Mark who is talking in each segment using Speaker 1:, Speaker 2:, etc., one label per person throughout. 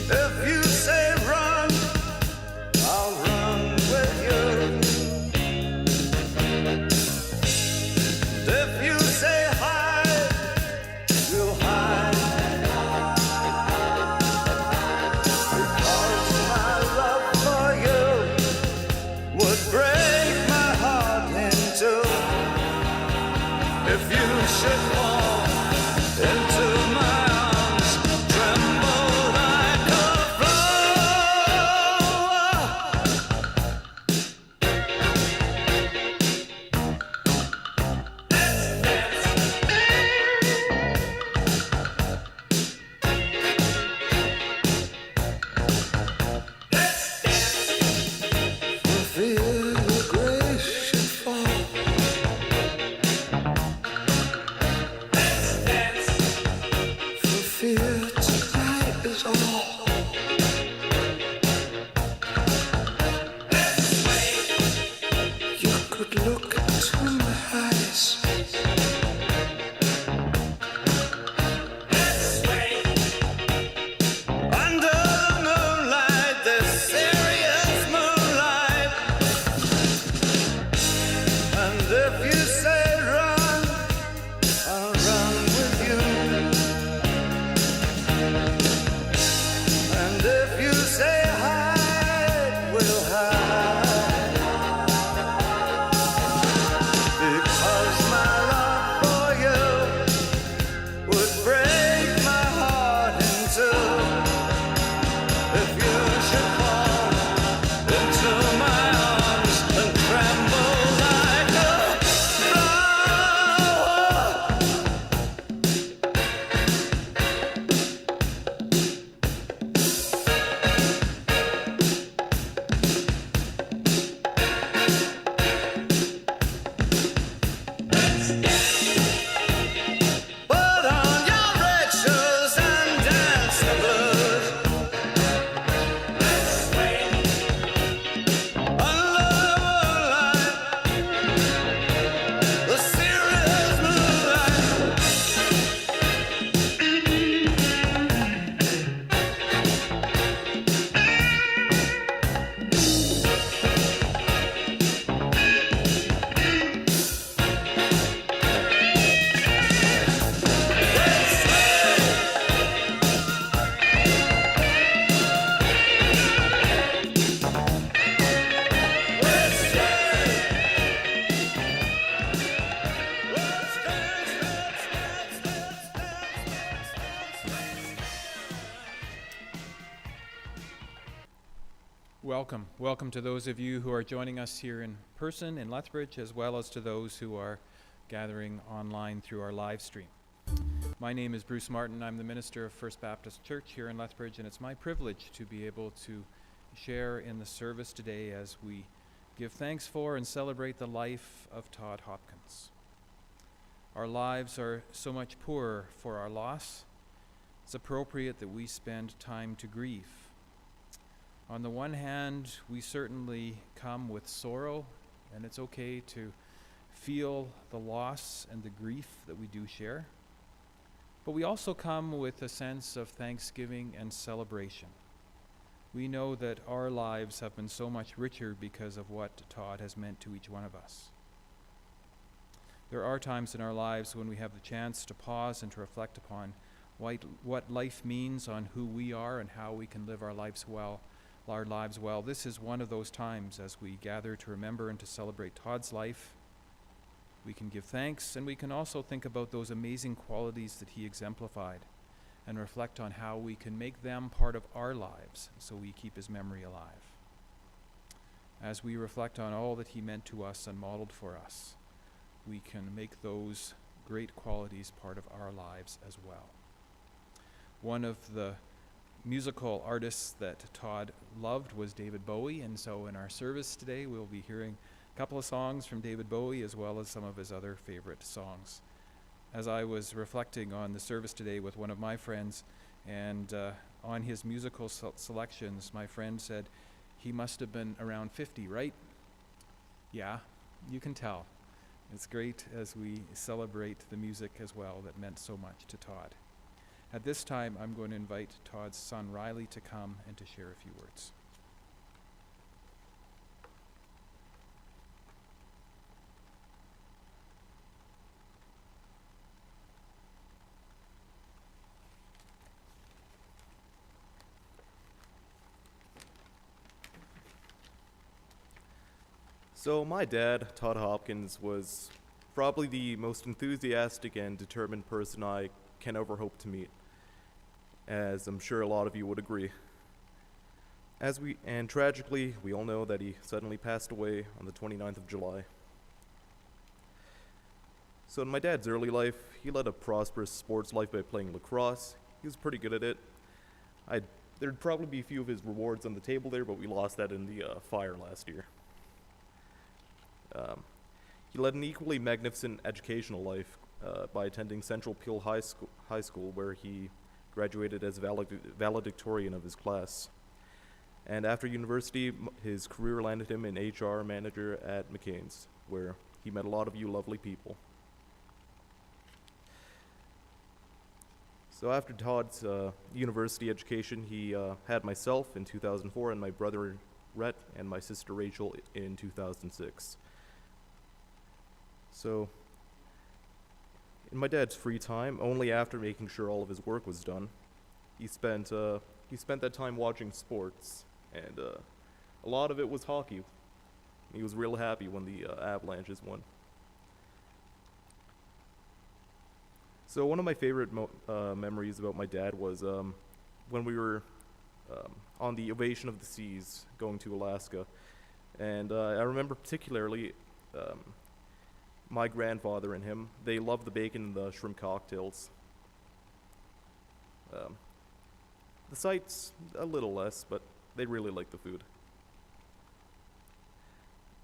Speaker 1: If you Welcome. Welcome to those of you who are joining us here in person in Lethbridge, as well as to those who are gathering online through our live stream. My name is Bruce Martin. I'm the minister of First Baptist Church here in Lethbridge, and it's my privilege to be able to share in the service today as we give thanks for and celebrate the life of Todd Hopkins. Our lives are so much poorer for our loss. It's appropriate that we spend time to grieve. On the one hand, we certainly come with sorrow, and it's okay to feel the loss and the grief that we do share. But we also come with a sense of thanksgiving and celebration. We know that our lives have been so much richer because of what Todd has meant to each one of us. There are times in our lives when we have the chance to pause and to reflect upon what life means, on who we are, and how we can live our lives well. This is one of those times as we gather to remember and to celebrate Todd's life. We can give thanks, and we can also think about those amazing qualities that he exemplified and reflect on how we can make them part of our lives so we keep his memory alive. As we reflect on all that he meant to us and modeled for us, we can make those great qualities part of our lives as well. One of the musical artists that Todd loved was David Bowie, and so in our service today we'll be hearing a couple of songs from David Bowie as well as some of his other favorite songs. As I was reflecting on the service today with one of my friends and on his musical selections, my friend said he must have been around 50, right? Yeah, you can tell. It's great as we celebrate the music as well that meant so much to Todd. At this time, I'm going to invite Todd's son, Riley, to come and to share a few words.
Speaker 2: So my dad, Todd Hopkins, was probably the most enthusiastic and determined person I can ever hope to meet, as I'm sure a lot of you would agree. And tragically, we all know that he suddenly passed away on the 29th of July. So in my dad's early life, he led a prosperous sports life by playing lacrosse. He was pretty good at it. There'd probably be a few of his rewards on the table there, but we lost that in the fire last year. He led an equally magnificent educational life by attending Central Peel High School, where he graduated as valedictorian of his class. And after university, his career landed him in HR manager at McCain's, where he met a lot of you lovely people. So after Todd's university education, he had myself in 2004 and my brother Rhett and my sister Rachel in 2006. So in my dad's free time, only after making sure all of his work was done, he spent that time watching sports, and a lot of it was hockey. He was real happy when the Avalanches won. So one of my favorite memories about my dad was when we were on the Ovation of the Seas going to Alaska, and I remember particularly my grandfather and him, they loved the bacon and the shrimp cocktails. The sights, a little less, but they really liked the food.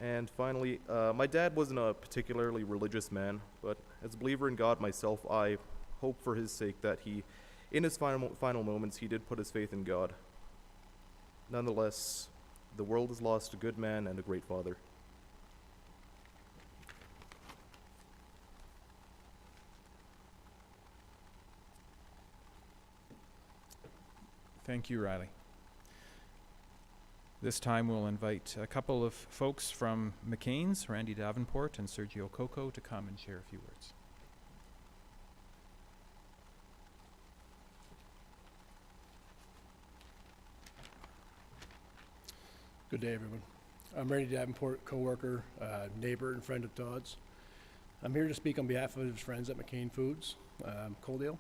Speaker 2: And finally, my dad wasn't a particularly religious man, but as a believer in God myself, I hope for his sake that in his final moments, he did put his faith in God. Nonetheless, the world has lost a good man and a great father.
Speaker 1: Thank you, Riley. This time we'll invite a couple of folks from McCain's, Randy Davenport and Sergio Coco, to come and share a few words.
Speaker 3: Good day, everyone. I'm Randy Davenport, co-worker, neighbor, and friend of Todd's. I'm here to speak on behalf of his friends at McCain Foods, Coaldale.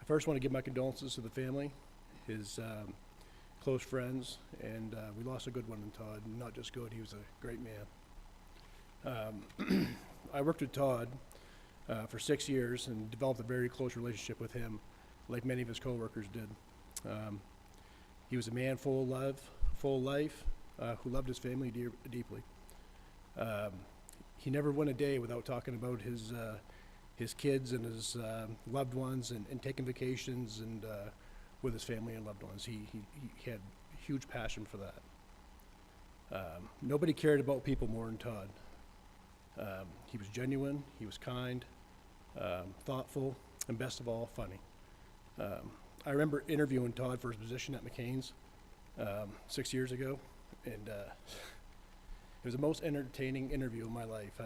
Speaker 3: I first want to give my condolences to the family. His close friends, and we lost a good one in Todd. Not just good, he was a great man. I worked with Todd for 6 years and developed a very close relationship with him, like many of his coworkers did. He was a man full of love, full of life, who loved his family deeply. He never went a day without talking about his kids and his loved ones, and taking vacations and with his family and loved ones. He had huge passion for that. Nobody cared about people more than Todd. He was genuine, he was kind, thoughtful, and best of all, funny. I remember interviewing Todd for his position at McCain's 6 years ago, and it was the most entertaining interview of my life.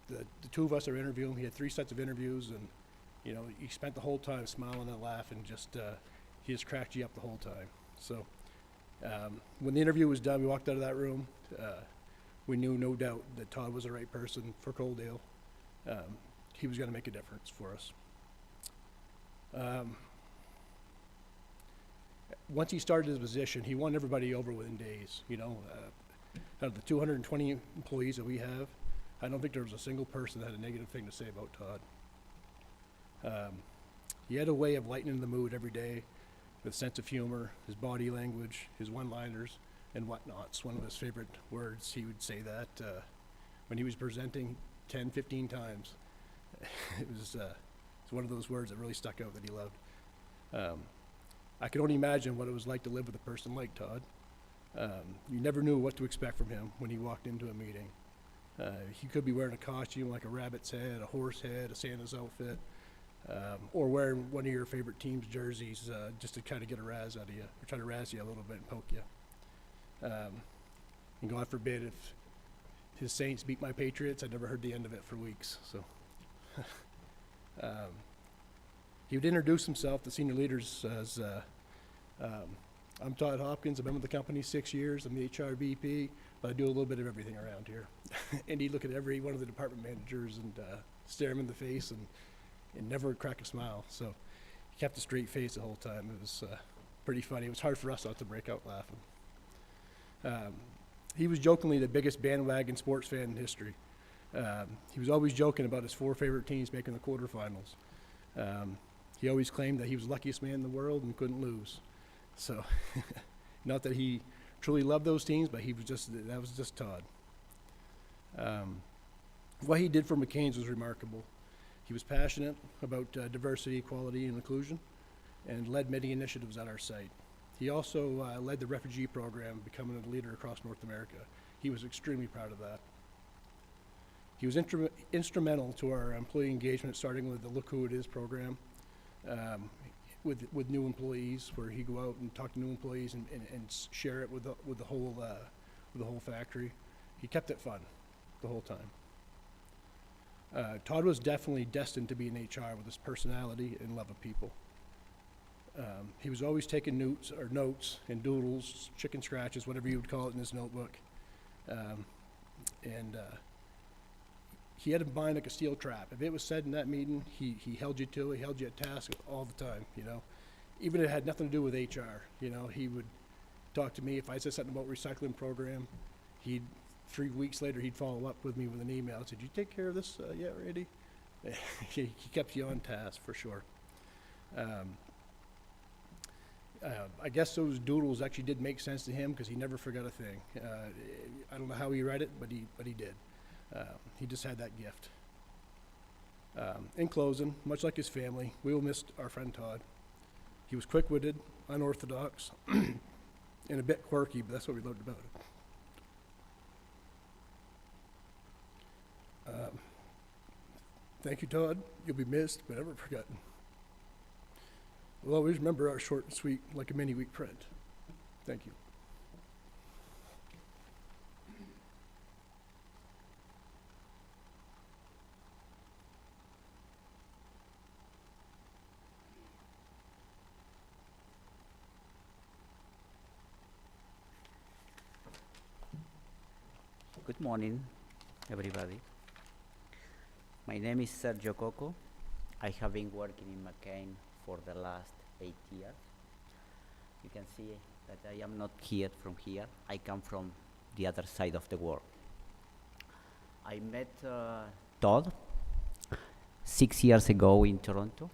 Speaker 3: The two of us are interviewing. He had 3 sets of interviews, and you know, he spent the whole time smiling and laughing. He just cracked you up the whole time. So when the interview was done, we walked out of that room. We knew, no doubt, that Todd was the right person for Coaldale. He was going to make a difference for us. Once he started his position, he won everybody over within days. You know, out of the 220 employees that we have, I don't think there was a single person that had a negative thing to say about Todd. He had a way of lightening the mood every day with sense of humor, his body language, his one-liners, and whatnots. One of his favorite words, he would say that when he was presenting 10, 15 times. It's one of those words that really stuck out that he loved. I can only imagine what it was like to live with a person like Todd. You never knew what to expect from him when he walked into a meeting. He could be wearing a costume like a rabbit's head, a horse head, a Santa's outfit, or wearing one of your favorite team's jerseys just to kind of get a razz out of you, or try to razz you a little bit and poke you. And God forbid if his Saints beat my Patriots, I never heard the end of it for weeks. So he would introduce himself to senior leaders as, I'm Todd Hopkins, I've been with the company 6 years, I'm the HR VP, but I do a little bit of everything around here. And he'd look at every one of the department managers and stare him in the face and never crack a smile. So he kept a straight face the whole time. It was pretty funny. It was hard for us not to break out laughing. He was jokingly the biggest bandwagon sports fan in history. He was always joking about his 4 favorite teams making the quarterfinals. He always claimed that he was the luckiest man in the world and couldn't lose. So, not that he truly loved those teams, but that was just Todd. What he did for McCain's was remarkable. He was passionate about diversity, equality, and inclusion, and led many initiatives at our site. He also led the refugee program, becoming a leader across North America. He was extremely proud of that. He was instrumental to our employee engagement, starting with the Look Who It Is program, with new employees, where he'd go out and talk to new employees and share it with the whole factory. He kept it fun the whole time. Todd was definitely destined to be in HR with his personality and love of people. He was always taking notes and doodles, chicken scratches, whatever you would call it, in his notebook. He had a mind like a steel trap. If it was said in that meeting, he held you to it. He held you at task all the time, you know. Even if it had nothing to do with HR, you know, he would talk to me. If I said something about recycling program, 3 weeks later, he'd follow up with me with an email and said, "Did you take care of this yet, Randy?" He kept you on task, for sure. I guess those doodles actually did make sense to him, because he never forgot a thing. I don't know how he read it, but he did. He just had that gift. In closing, much like his family, we will miss our friend Todd. He was quick-witted, unorthodox, and a bit quirky, but that's what we loved about it. Thank you, Todd. You'll be missed, but never forgotten. We'll always remember our short and sweet, like a mini-week print. Thank you.
Speaker 4: Good morning, everybody. My name is Sergio. I have been working in McCain for the last 8 years. You can see that I am not here from here. I come from the other side of the world. I met Todd 6 years ago in Toronto.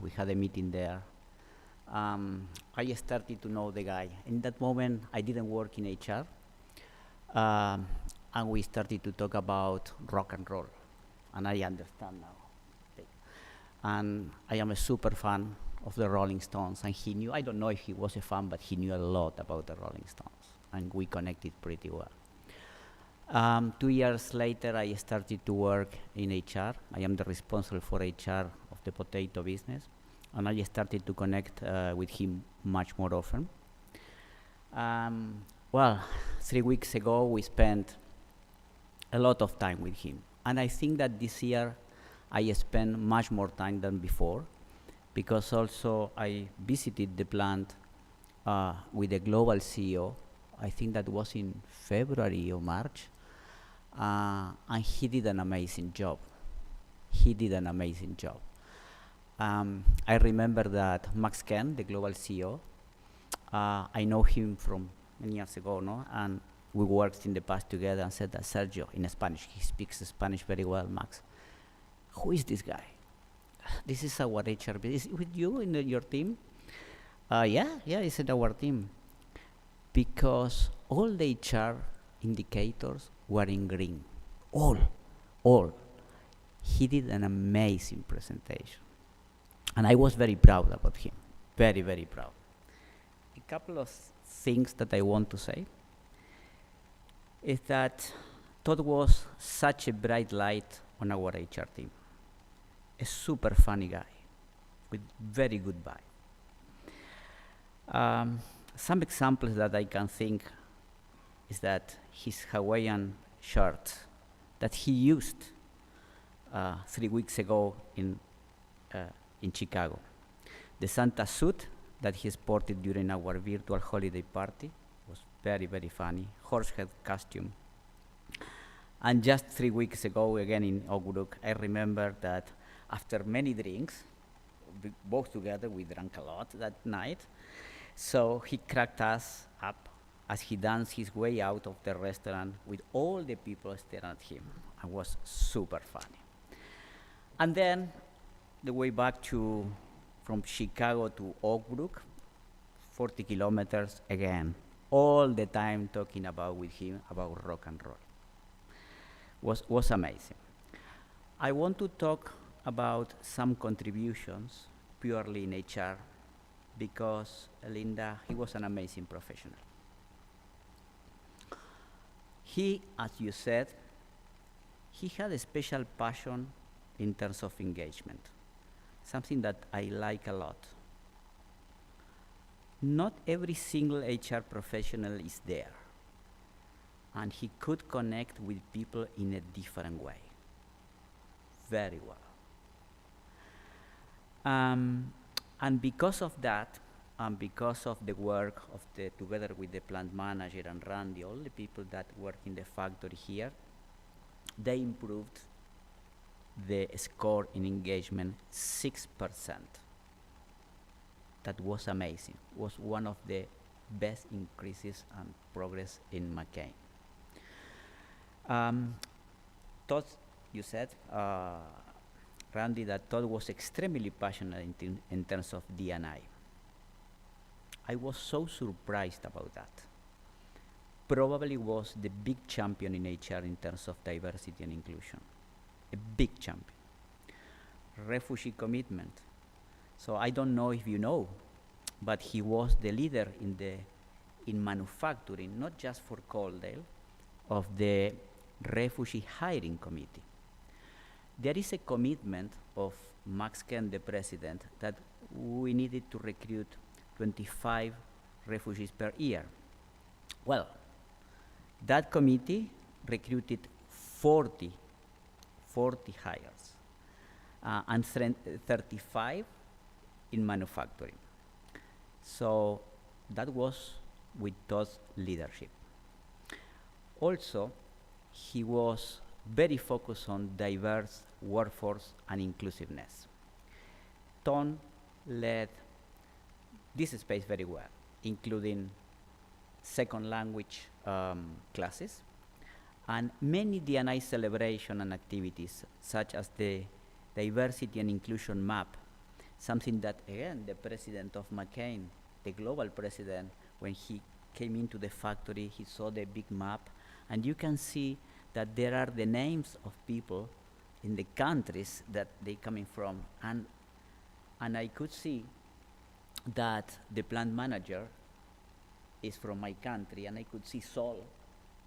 Speaker 4: We had a meeting there. I started to know the guy. In that moment, I didn't work in HR. And we started to talk about rock and roll. And I understand now. And I am a super fan of the Rolling Stones. And he knew, I don't know if he was a fan, but he knew a lot about the Rolling Stones. And we connected pretty well. 2 years later, I started to work in HR. I am the responsible for HR of the potato business. And I started to connect with him much more often. Well, 3 weeks ago, we spent a lot of time with him. And I think that this year, I spent much more time than before, because also I visited the plant with the global CEO. I think that was in February or March. And he did an amazing job. He did an amazing job. I remember that Max Ken, the global CEO, I know him from many years ago, no? And we worked in the past together, and said that Sergio, in Spanish, he speaks Spanish very well, Max. Who is this guy? This is our HR. Is it with you in your team? Yeah, it's in our team. Because all the HR indicators were in green. All. He did an amazing presentation. And I was very proud about him. Very, very proud. A couple of things that I want to say is that Todd was such a bright light on our HR team. A super funny guy with very good vibe. Some examples that I can think is that his Hawaiian shirt that he used 3 weeks ago in Chicago. The Santa suit that he sported during our virtual holiday party was very, very funny. Horsehead costume. And just 3 weeks ago, again in Ogbrook, I remember that after many drinks, both together, we drank a lot that night. So he cracked us up as he danced his way out of the restaurant with all the people staring at him. It was super funny. And then the way back from Chicago to Oakbrook, 40 kilometers again, all the time talking with him about rock and roll. Was amazing. I want to talk about some contributions purely in HR, because Linda, he was an amazing professional. He, as you said, he had a special passion in terms of engagement, something that I like a lot. Not every single HR professional is there, and he could connect with people in a different way, very well. And because of that, and because of the work of together with the plant manager and Randy, all the people that work in the factory here, they improved the score in engagement 6%. That was amazing. Was one of the best increases and progress in McCain. Todd, you said, Randy, that Todd was extremely passionate in terms of D&I. I was so surprised about that. Probably was the big champion in HR in terms of diversity and inclusion. A big champion. Refugee commitment. So I don't know if you know, but he was the leader in manufacturing, not just for Coaldale, of the refugee hiring committee. There is a commitment of Max Ken, the president, that we needed to recruit 25 refugees per year. Well, that committee recruited 40 hires, and 35 in manufacturing. So that was with Todd's leadership. Also, he was very focused on diverse workforce and inclusiveness. Tom led this space very well, including second language classes, and many D&I celebration and activities, such as the diversity and inclusion map, something that, again, the president of McCain, the global president, when he came into the factory, he saw the big map, and you can see that there are the names of people in the countries that they coming from, and I could see that the plant manager is from my country, and I could see Sol,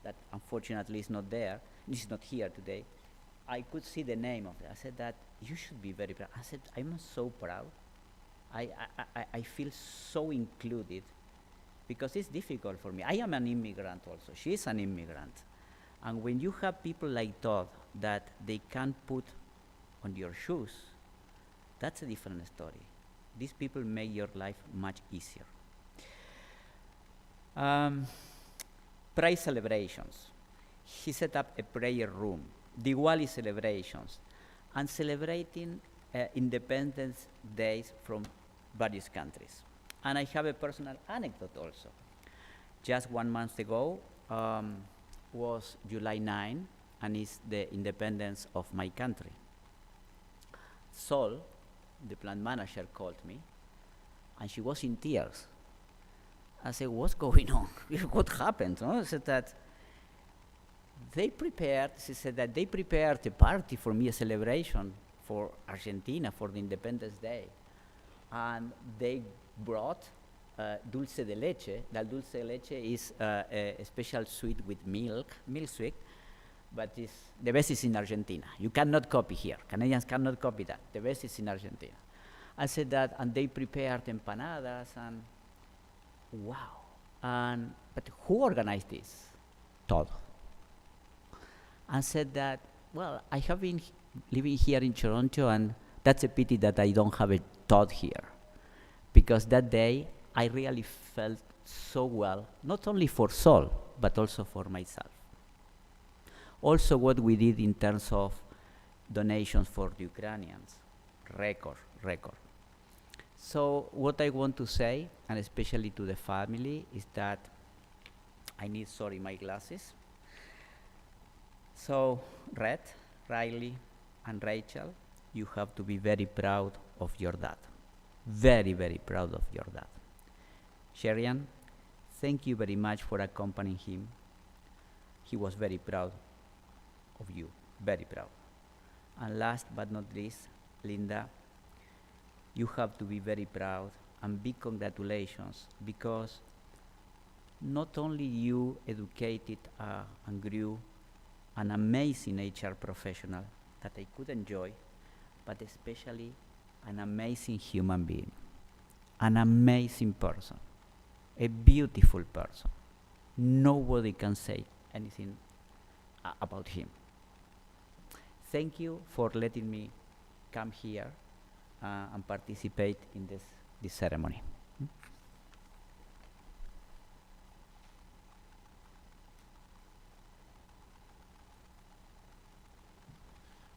Speaker 4: that unfortunately is not there, is not here today. I could see the name of it. I said that you should be very proud. I said, I'm so proud. I feel so included, because it's difficult for me. I am an immigrant also. She is an immigrant. And when you have people like Todd that they can put on your shoes, that's a different story. These people make your life much easier. Prayer celebrations. He set up a prayer room, Diwali celebrations, and celebrating Independence Days from various countries. And I have a personal anecdote also. Just 1 month ago was July 9, and it's the independence of my country. Sol, the plant manager, called me, and she was in tears. I said, what's going on? What happened? No? I said that she said that they prepared a party for me, a celebration for Argentina, for the Independence Day. And they brought dulce de leche. The dulce de leche is a special sweet with milk sweet, but the best is in Argentina. You cannot copy here. Canadians cannot copy that. The best is in Argentina. I said that, and they prepared empanadas, and wow. But who organized this? Todd. And said that, well, I have been living here in Toronto, and that's a pity that I don't have a Todd here. Because that day, I really felt so well, not only for Sol, but also for myself. Also what we did in terms of donations for the Ukrainians, record. So what I want to say, and especially to the family, is that I need, my glasses. So Riley, and Rachel, you have to be very proud of your dad. Very, very proud of your dad. Sherian, thank you very much for accompanying him. He was very proud of you, very proud. And last but not least, Linda, you have to be very proud, and big congratulations, because not only you educated and grew an amazing HR professional that I could enjoy, but especially an amazing human being, an amazing person, a beautiful person. Nobody can say anything about him. Thank you for letting me come here and participate in this ceremony.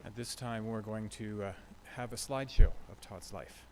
Speaker 1: At this time, we're going to have a slideshow of Todd's life.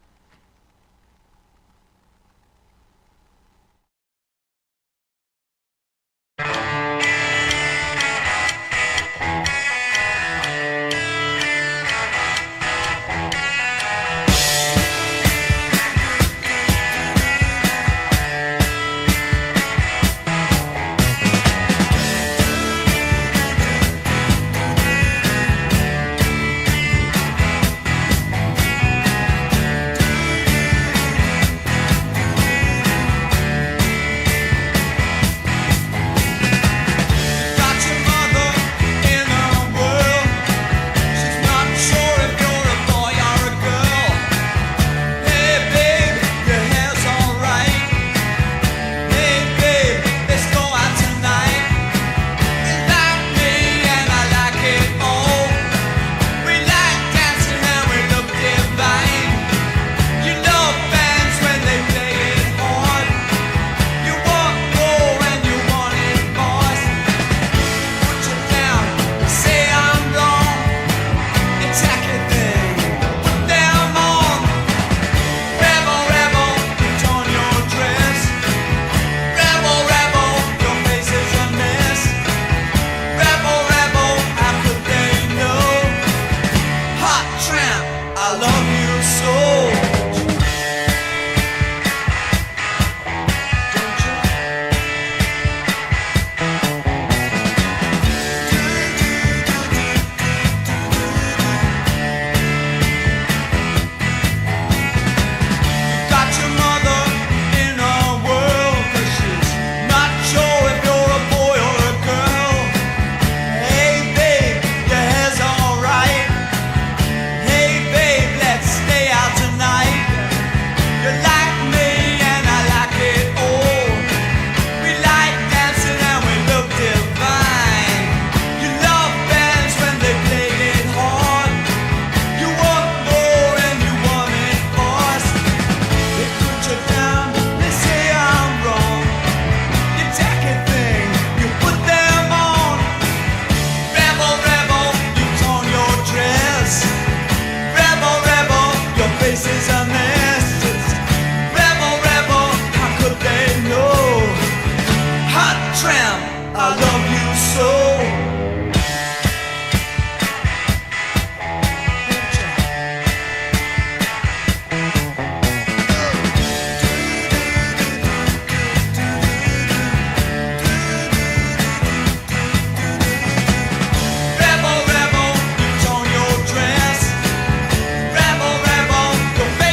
Speaker 5: misses and misses. Rebel, rebel, how could they know? Hot tramp, I love you so. Rebel, rebel, you torn your dress. Rebel, rebel, your face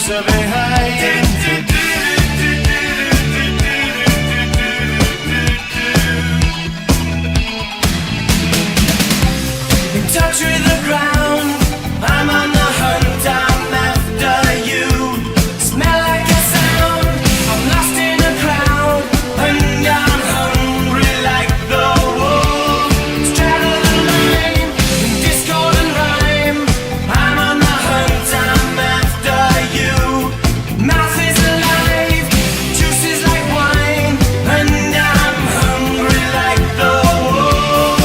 Speaker 5: closer behind. In touch with the ground, I'm on the hunt, I'm after you. Smell like a sound, I'm lost in a crowd, and I'm hungry like the wolf. Straddle the line, in discord and rhyme, I'm on the hunt, I'm after you. Mouth is alive, juice is like wine, and I'm hungry like the wolf.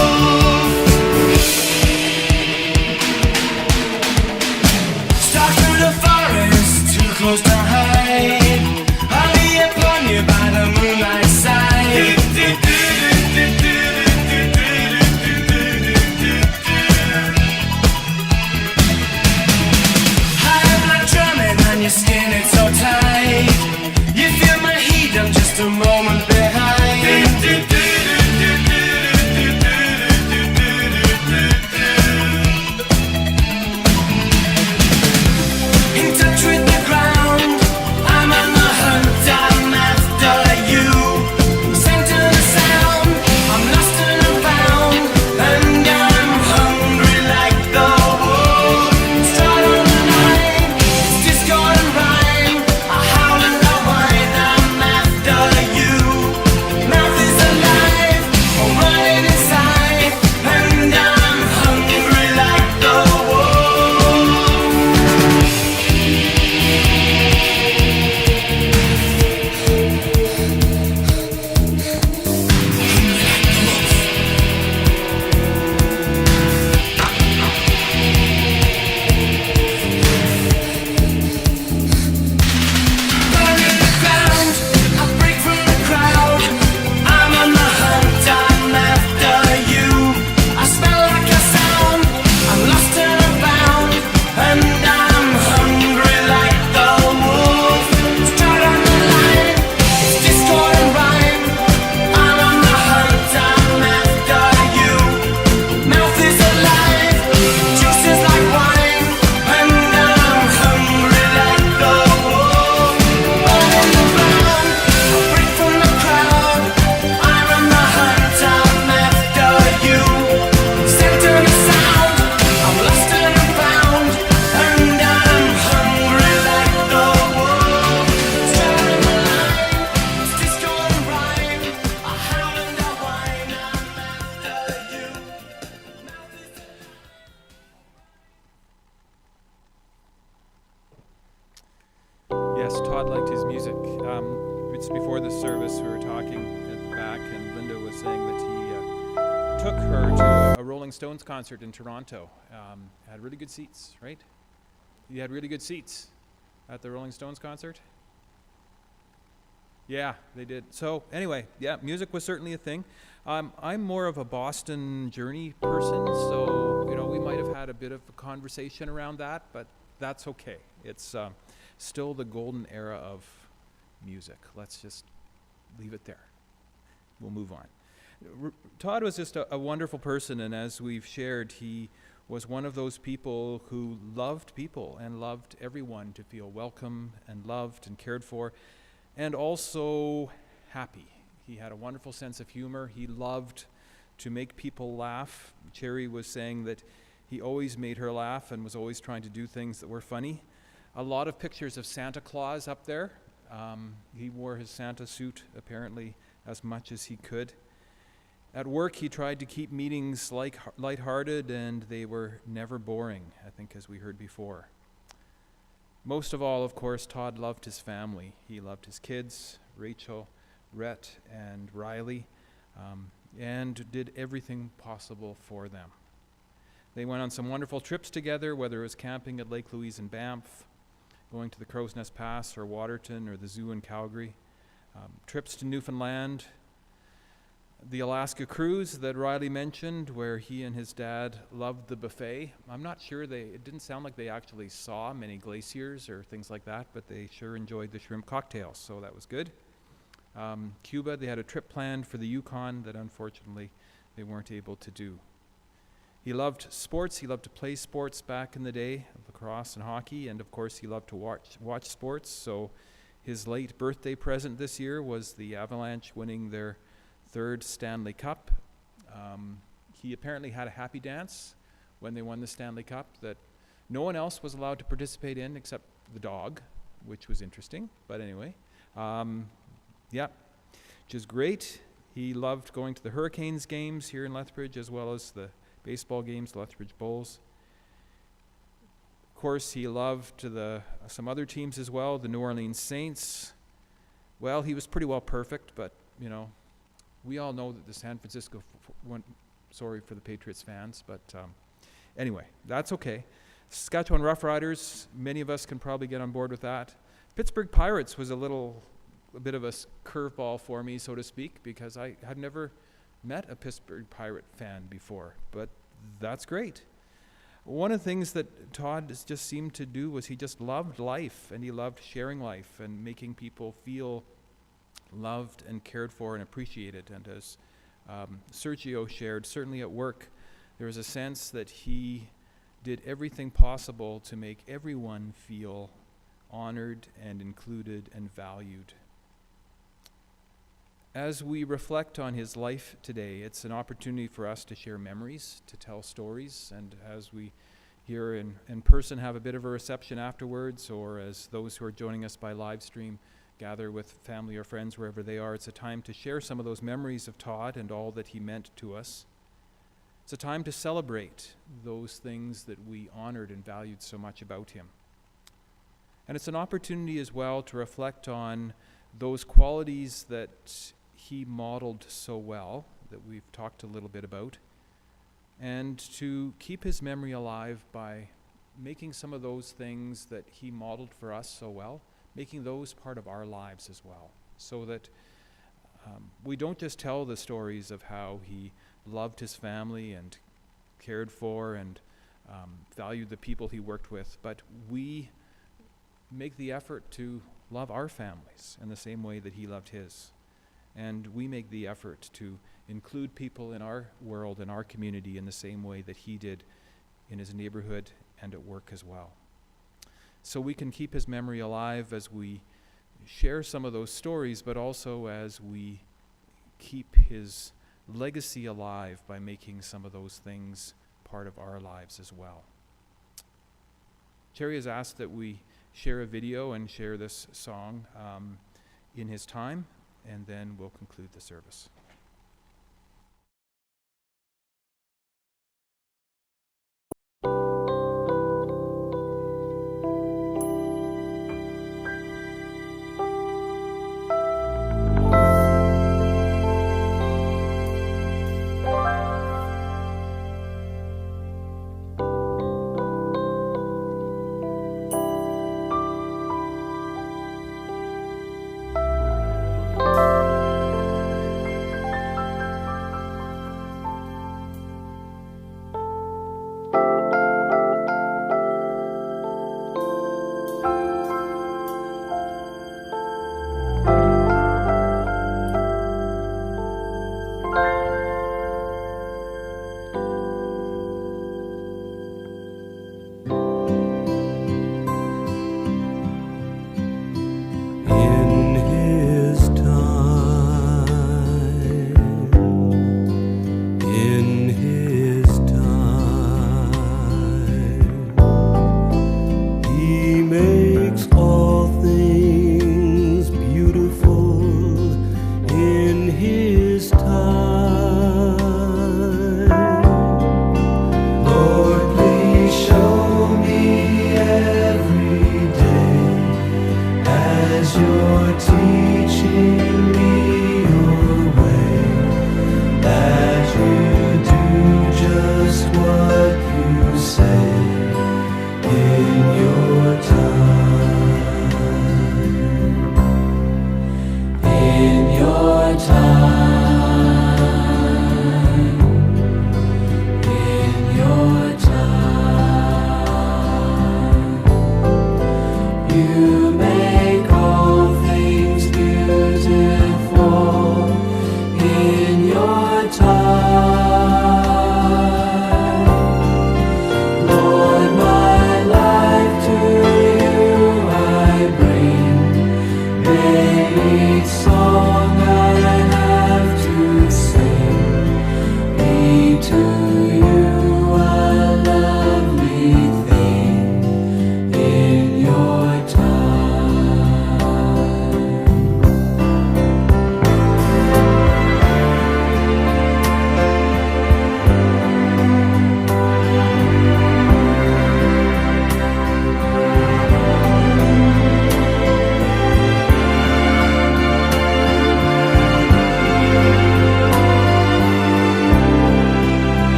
Speaker 5: Stalk through the forest, too close to hide. I'll be upon you by the moonlight side. High blood drumming on your skin, it's so tight. You feel my heat, I'm just a moment behind. In touch with the ground, I'm on the hunt, I'm after you. Center the sound, I'm lost and I'm found, and I'm hungry like the wolf. Stride on the line, it's discord and rhyme. I howl and I whine, I'm after you. Mouth is alive, I'm running inside, and I'm hungry like the wolf. Burning the ground, I break from the crowd. I'm on the hunt, I'm after you. I smell like a sound, I'm lost and I'm found, and I'm hungry like the wolf. Stride on the line, it's discord and rhyme. I'm on the hunt, I'm after you. Mouth is alive, juice is like wine, and I'm hungry like the wolf. Burning the ground, I break from the crowd. I'm on the hunt, I'm after you. Center the sound, I'm lost and I'm found, and I'm hungry like the wolf. Straddling the line, it's discord and rhyme. I howl and I whine, I'm after you.
Speaker 1: Yes, Todd liked his music. It's before the service, we were talking at the back, and Linda was saying that he took her to a Rolling Stones concert in Toronto. Had really good seats, right? You had really good seats at the Rolling Stones concert? Yeah, they did. So anyway, yeah, music was certainly a thing. I'm more of a Boston Journey person, so we might have had a bit of a conversation around that, but that's okay. It's still the golden era of music. Let's just leave it there. We'll move on. Todd was just a wonderful person, and as we've shared, he was one of those people who loved people and loved everyone to feel welcome and loved and cared for, and also happy. He had a wonderful sense of humor. He loved to make people laugh. Cherry was saying that he always made her laugh and was always trying to do things that were funny. A lot of pictures of Santa Claus up there. He wore his Santa suit apparently as much as he could. At work, he tried to keep meetings lighthearted, and they were never boring, I think, as we heard before. Most of all, of course, Todd loved his family. He loved his kids, Rachel, Rhett, and Riley, and did everything possible for them. They went on some wonderful trips together, whether it was camping at Lake Louise in Banff, going to the Crow's Nest Pass or Waterton or the zoo in Calgary, trips to Newfoundland, the Alaska cruise that Riley mentioned, where he and his dad loved the buffet. I'm not sure it didn't sound like they actually saw many glaciers or things like that, but they sure enjoyed the shrimp cocktails, so that was good. Cuba, they had a trip planned for the Yukon that unfortunately they weren't able to do. He loved sports. He loved to play sports back in the day, lacrosse and hockey, and of course he loved to watch sports. So his late birthday present this year was the Avalanche winning their 3rd Stanley Cup. He apparently had a happy dance when they won the Stanley Cup that no one else was allowed to participate in except the dog, which was interesting. But anyway, yeah, which is great. He loved going to the Hurricanes games here in Lethbridge, as well as the baseball games, the Lethbridge Bulls. Of course, he loved some other teams as well, the New Orleans Saints. Well, he was pretty well perfect, but, you know, we all know that the San Francisco sorry for the Patriots fans, but anyway, that's okay. Saskatchewan Roughriders, many of us can probably get on board with that. Pittsburgh Pirates was a bit of a curveball for me, so to speak, because I had never met a Pittsburgh Pirate fan before, but that's great. One of the things that Todd just seemed to do was he just loved life, and he loved sharing life and making people feel loved and cared for and appreciated. And as Sergio shared, certainly at work, there was a sense that he did everything possible to make everyone feel honored and included and valued. As we reflect on his life today, it's an opportunity for us to share memories, to tell stories, and as we here in person have a bit of a reception afterwards, or as those who are joining us by live stream gather with family or friends wherever they are, it's a time to share some of those memories of Todd and all that he meant to us. It's a time to celebrate those things that we honored and valued so much about him. And it's an opportunity as well to reflect on those qualities that he modeled so well, that we've talked a little bit about, and to keep his memory alive by making some of those things that he modeled for us so well, making those part of our lives as well, so that we don't just tell the stories of how he loved his family and cared for and valued the people he worked with, but we make the effort to love our families in the same way that he loved his. And we make the effort to include people in our world, in our community, in the same way that he did in his neighborhood and at work as well. So we can keep his memory alive as we share some of those stories, but also as we keep his legacy alive by making some of those things part of our lives as well. Cherry has asked that we share a video and share this song in his time, and then we'll conclude the service.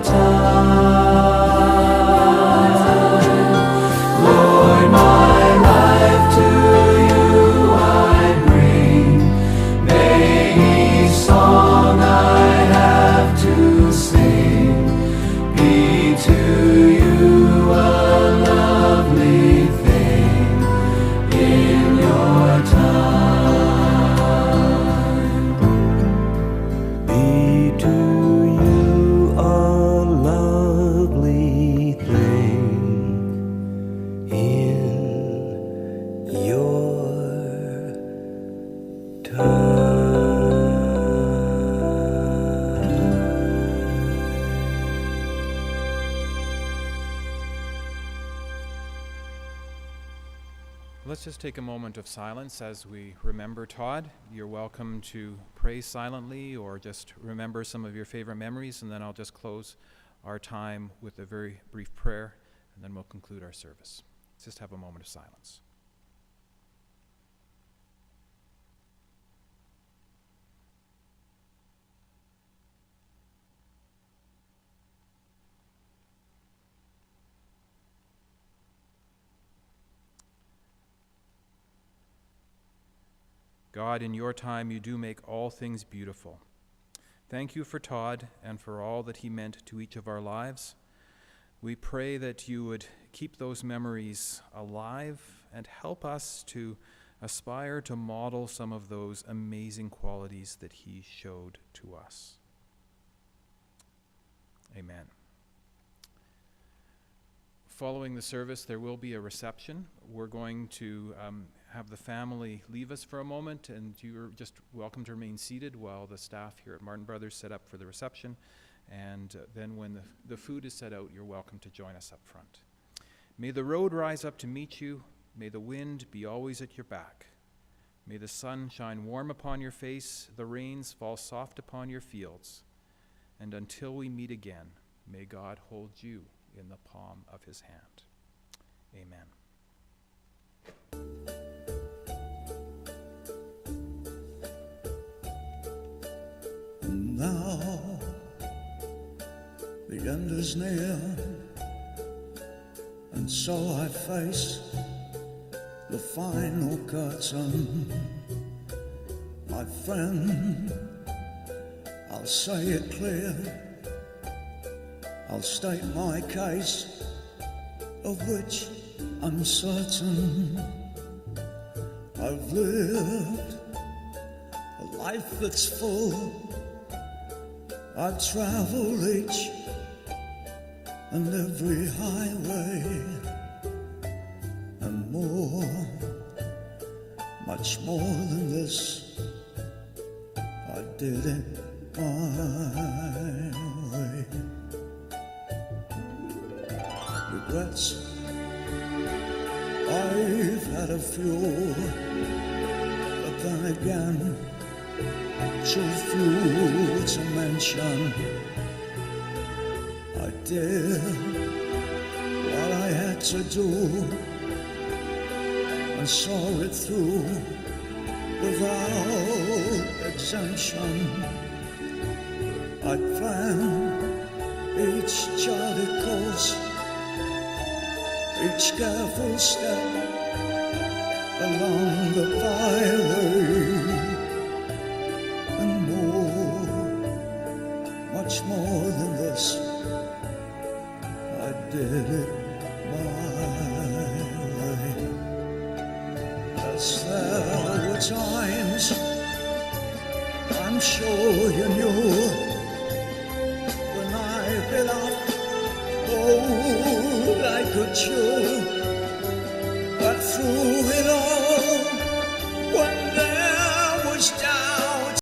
Speaker 5: time. Lord, my life to you I bring. May each song I have to sing be to you a lovely thing in your time. Be to you a lovely thing in your time.
Speaker 1: Let's just take a moment of silence as we remember Todd. You're welcome to pray silently or just remember some of your favorite memories, and then I'll just close our time with a very brief prayer, and then we'll conclude our service. Let's just have a moment of silence. God, in your time you do make all things beautiful. Thank you for Todd and for all that he meant to each of our lives. We pray that you would keep those memories alive and help us to aspire to model some of those amazing qualities that he showed to us. Amen. Following the service, there will be a reception. We're going to have the family leave us for a moment, and you're just welcome to remain seated while the staff here at Martin Brothers set up for the reception. And then when the food is set out, you're welcome to join us up front. May the road rise up to meet you. May the wind be always at your back. May the sun shine warm upon your face, the rains fall soft upon your fields. And until we meet again, may God hold you in the palm of his hand. Amen.
Speaker 5: And now the end is near, and so I face the final curtain. My friend, I'll say it clear, I'll state my case, of which I'm certain. I've lived a life that's full. I've traveled each and every highway and more, much more than this. I did it my way. Regrets, I've had a few, but then again, too few to mention. I did what I had to do and saw it through without exemption. I planned each charted course, each careful step along the byway, and more, much more than this. I did it my way. Yes, there were times, I'm sure you knew, when I bit off all I could chew, but through it all